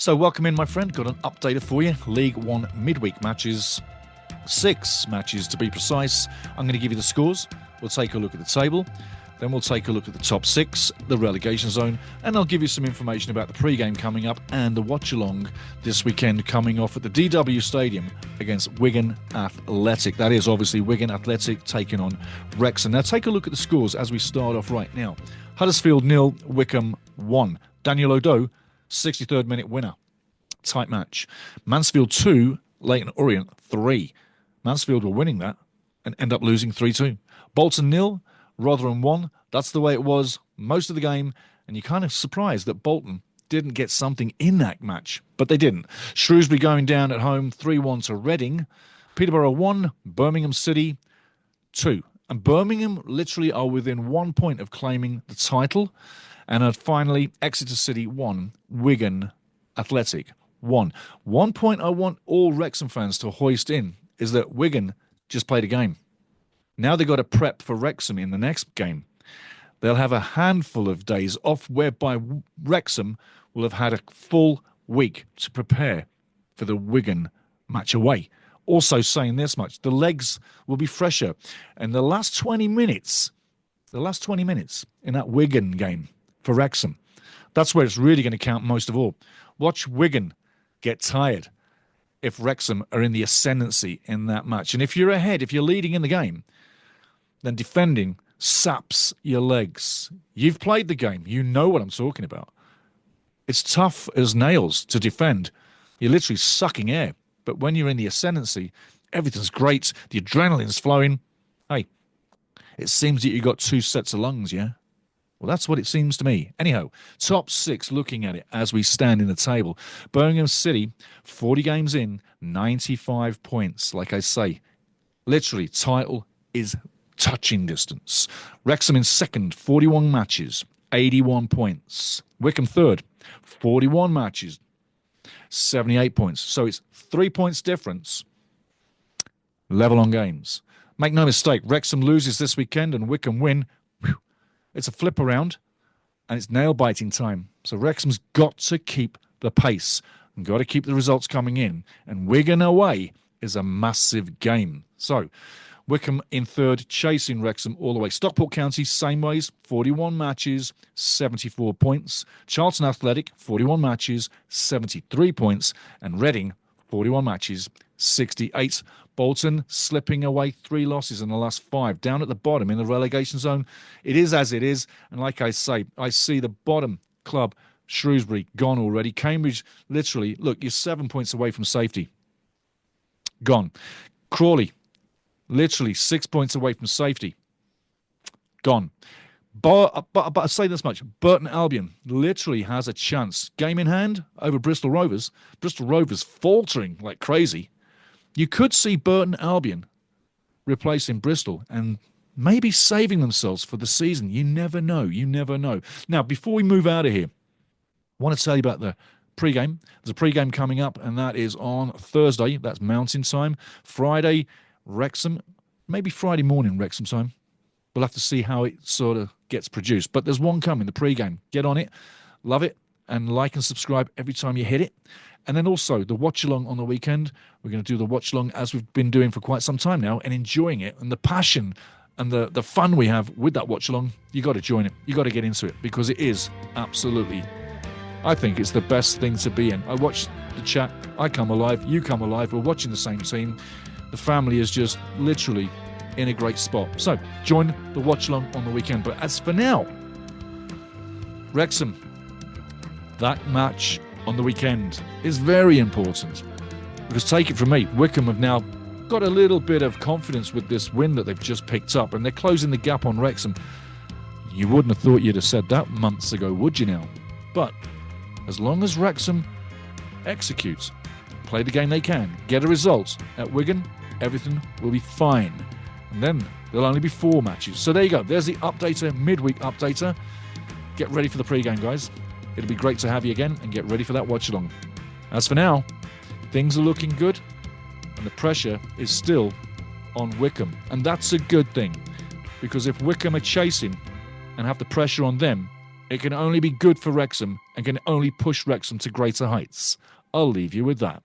So welcome in, my friend. Got an updater for you. League One midweek matches. 6 matches to be precise. I'm going to give you the scores. We'll take a look at the table. Then we'll take a look at the top 6, the relegation zone, and I'll give you some information about the pre-game coming up and the watch-along this weekend coming off at the DW Stadium against Wigan Athletic. That is obviously Wigan Athletic taking on Wrexham. Now take a look at the scores as we start off right now. Huddersfield 0, Wycombe 1. Daniel O'Doe, 63rd minute winner. Tight match. Mansfield 2, Leyton Orient 3. Mansfield were winning that and end up losing 3-2. Bolton 0, Rotherham 1. That's the way it was most of the game, and you're kind of surprised that Bolton didn't get something in that match, but they didn't. Shrewsbury going down at home 3-1 to Reading. Peterborough 1, Birmingham City 2. And Birmingham literally are within 1 point of claiming the title. And finally, Exeter City 1, Wigan Athletic 1. 1 point I want all Wrexham fans to hoist in is that Wigan just played a game. Now they've got to prep for Wrexham in the next game. They'll have a handful of days off, whereby Wrexham will have had a full week to prepare for the Wigan match away. Also saying this much, the legs will be fresher. And the last 20 minutes in that Wigan game for Wrexham, that's where it's really going to count most of all. Watch Wigan get tired if Wrexham are in the ascendancy in that match. And if you're ahead, if you're leading in the game, then defending saps your legs. You've played the game. You know what I'm talking about. It's tough as nails to defend. You're literally sucking air. But when you're in the ascendancy, everything's great. The adrenaline's flowing. Hey, it seems that you've got 2 sets of lungs, yeah? Well, that's what it seems to me. Anyhow, top 6, looking at it as we stand in the table. Birmingham City, 40 games in, 95 points. Like I say, literally, title is touching distance. Wrexham in second, 41 matches, 81 points. Wycombe third, 41 matches, 78 points. So it's 3 points difference, level on games. Make no mistake, Wrexham loses this weekend and Wycombe win. Whew, it's a flip around and it's nail-biting time. So Wrexham's got to keep the pace and got to keep the results coming in. And Wigan away is a massive game. So Wycombe in third, chasing Wrexham all the way. Stockport County, same ways, 41 matches, 74 points. Charlton Athletic, 41 matches, 73 points. And Reading, 41 matches, 68. Bolton slipping away, 3 losses in the last 5. Down at the bottom in the relegation zone. It is as it is. And like I say, I see the bottom club, Shrewsbury, gone already. Cambridge, literally, look, you're 7 points away from safety. Gone. Crawley, literally 6 points away from safety. Gone. But I say this much. Burton Albion literally has a chance. Game in hand over Bristol Rovers. Bristol Rovers faltering like crazy. You could see Burton Albion replacing Bristol and maybe saving themselves for the season. You never know. You never know. Now, before we move out of here, I want to tell you about the pre-game. There's a pre-game coming up, and that is on Thursday. That's Mountain Time. Friday, Wrexham, maybe Friday morning Wrexham time. We'll have to see how it sort of gets produced. But there's one coming, the pre-game. Get on it, love it, and like and subscribe every time you hit it. And then also the watch-along on the weekend. We're going to do the watch-along as we've been doing for quite some time now and enjoying it. And the passion and the fun we have with that watch-along, you got to join it. You got to get into it because it is absolutely, I think it's the best thing to be in. I watch the chat. I come alive. You come alive. We're watching the same team. The family is just literally in a great spot. So join the watch-along on the weekend. But as for now, Wrexham, that match on the weekend is very important. Because take it from me, Wycombe have now got a little bit of confidence with this win that they've just picked up. And they're closing the gap on Wrexham. You wouldn't have thought you'd have said that months ago, would you now? But as long as Wrexham executes, play the game they can, get a result at Wigan, everything will be fine. And then there'll only be 4 matches. So there you go. There's the updater, midweek updater. Get ready for the pre-game, guys. It'll be great to have you again and get ready for that watch-along. As for now, things are looking good and the pressure is still on Wycombe. And that's a good thing because if Wycombe are chasing and have the pressure on them, It can only be good for Wrexham and can only push Wrexham to greater heights. I'll leave you with that.